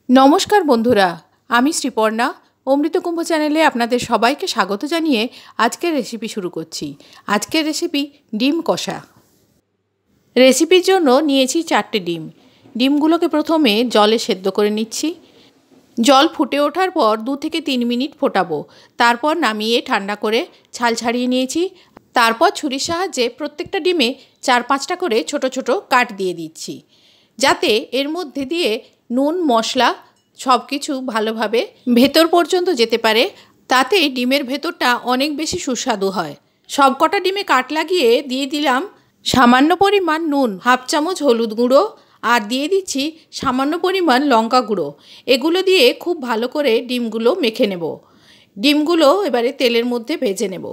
नमस्कार बंधुरा आमी श्रीपर्णा अमृतकुम्भ चैनेले आपनादेर सबाइके स्वागत जानिए आजकेर रेसिपि शुरू करछि। आजकेर रेसिपि डिम कषा। रेसिपिर जोन्नो नियेछि 4टे डिम। डिमगुलोके प्रथमे जले सेদ্ধ करे निচ্ছি। जल फुटे ओठार पर 2 থেকে 3 मिनट फोटाबो। तारपर नामिये ठंडा करे छाल छाड़िये निয়েছি। तारपर छुरिर साहाज्ये प्रत्येकटा डिमे 4-5टा करे छोटो छोटो काट दिए दिচ্ছি जाते एर मध्य दिए नुन मशला सबकिछु भालोभाबे भेतर पर्यन्त जेते पारे ताते डिमेर भेतरटा अनेक बेशी सुस्वादु हय। सबकटा डिमे काट लागिए दिए दिलाम सामान्य परिमाण नुन, हाफ चामच हलुद गुঁড়ো আর দিয়ে দিচ্ছি সামান্য পরিমাণ লঙ্কা গুঁড়ো। এগুলো দিয়ে খুব ভালো করে ডিমগুলো মেখে নেব। ডিমগুলো এবারে তেলের মধ্যে ভেজে নেব।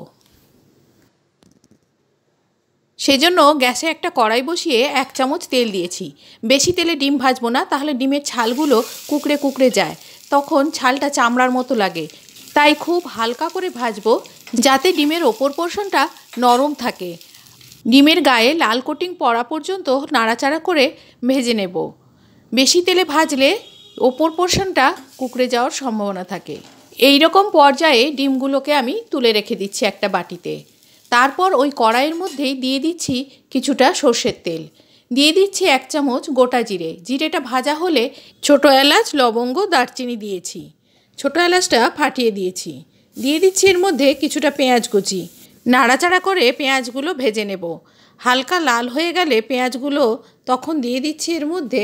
সেজন্য গ্যাসে একটা কড়াই বসিয়ে 1 চামচ তেল দিয়েছি। বেশি তেলে ডিম ভাজবো না, তাহলে ডিমের ছালগুলো কুকড়ে কুকড়ে যায়, তখন ছালটা চামড়ার মতো লাগে। তাই খুব হালকা করে ভাজবো যাতে ডিমের ওপর পোর্শনটা নরম থাকে। ডিমের গায়ে লাল কোটিং পড়া পর্যন্ত নাড়াচাড়া করে ভেজে নেব। বেশি তেলে ভাজলে ওপর পোর্শনটা কুকড়ে যাওয়ার সম্ভাবনা থাকে। এই রকম পর্যায়ে ডিমগুলোকে আমি তুলে রেখে দিচ্ছি একটা বাটিতে। তারপর ওই কড়াইয়ের মধ্যেই দিয়ে দিচ্ছি কিছুটা সরষের তেল, দিয়ে দিচ্ছি 1 চামচ গোটা জিরে। জিরেটা ভাজা হলে ছোটো এলাচ, লবঙ্গ, দারচিনি দিয়েছি। ছোটো এলাচটা ফাটিয়ে দিয়েছি। দিয়ে দিচ্ছি এর মধ্যে কিছুটা পেঁয়াজ কুচি। নাড়াচাড়া করে পেঁয়াজগুলো ভেজে নেব। হালকা লাল হয়ে গেলে পেঁয়াজগুলো তখন দিয়ে দিচ্ছি এর মধ্যে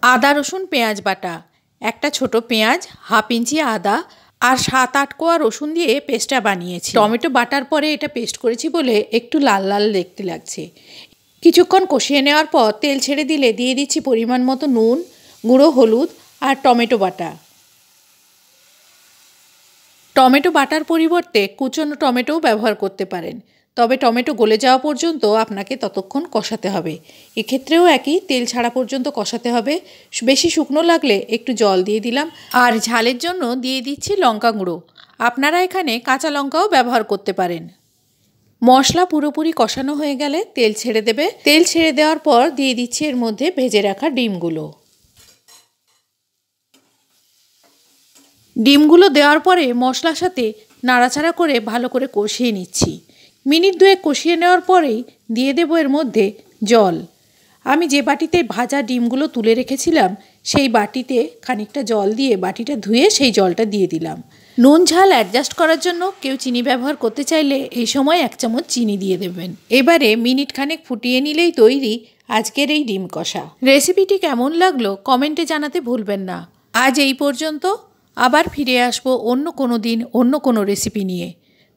আদা রসুন পেঁয়াজ বাটা, একটা ছোট পেঁয়াজ, হাফ ইঞ্চি আদা আর 7-8 কোয়া রসুন দিয়ে পেস্টটা বানিয়েছি। টমেটো বাটার পরে এটা পেস্ট করেছি বলে একটু লাল লাল দেখতে লাগছে। কিছুক্ষণ কষিয়ে নেওয়ার পর তেল ছেড়ে দিলে দিয়ে দিচ্ছি পরিমাণ মতো নুন, গুঁড়ো হলুদ আর টমেটো বাটা। টমেটো বাটার পরিবর্তে কুচনো টমেটোও ব্যবহার করতে পারেন, তবে টমেটো গলে যাওয়া পর্যন্ত আপনাকে ততক্ষণ কষাতে হবে। এক্ষেত্রেও একই, তেল ছাড়া পর্যন্ত কষাতে হবে। বেশি শুকনো লাগলে একটু জল দিয়ে দিলাম। আর ঝালের জন্য দিয়ে দিচ্ছি লঙ্কা গুঁড়ো। আপনারা এখানে কাঁচা লঙ্কাও ব্যবহার করতে পারেন। মশলা পুরোপুরি কষানো হয়ে গেলে তেল ছেড়ে দেবে। তেল ছেড়ে দেওয়ার পর দিয়ে দিচ্ছি এর মধ্যে ভেজে রাখা ডিমগুলো। ডিমগুলো দেওয়ার পরে মশলার সাথে নাড়াচাড়া করে ভালো করে কষিয়ে নিচ্ছি। মিনিট 2 কষিয়ে নেওয়ার পরেই দিয়ে দেবো এর মধ্যে জল। আমি যে বাটিতে ভাজা ডিমগুলো তুলে রেখেছিলাম সেই বাটিতে খানিকটা জল দিয়ে বাটিটা ধুয়ে সেই জলটা দিয়ে দিলাম। নুন ঝাল অ্যাডজাস্ট করার জন্য কেউ চিনি ব্যবহার করতে চাইলে এই সময় 1 চামচ চিনি দিয়ে দেবেন। এবারে মিনিট খানেক ফুটিয়ে নিলেই তৈরি আজকের এই ডিম কষা। রেসিপিটি কেমন লাগলো কমেন্টে জানাতে ভুলবেন না। আজ এই পর্যন্ত, আবার ফিরে আসবো অন্য কোনো দিন অন্য কোনো রেসিপি নিয়ে।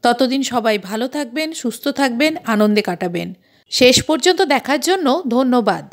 ততদিন সবাই ভালো থাকবেন, সুস্থ থাকবেন, আনন্দে কাটাবেন। শেষ পর্যন্ত দেখার জন্য ধন্যবাদ।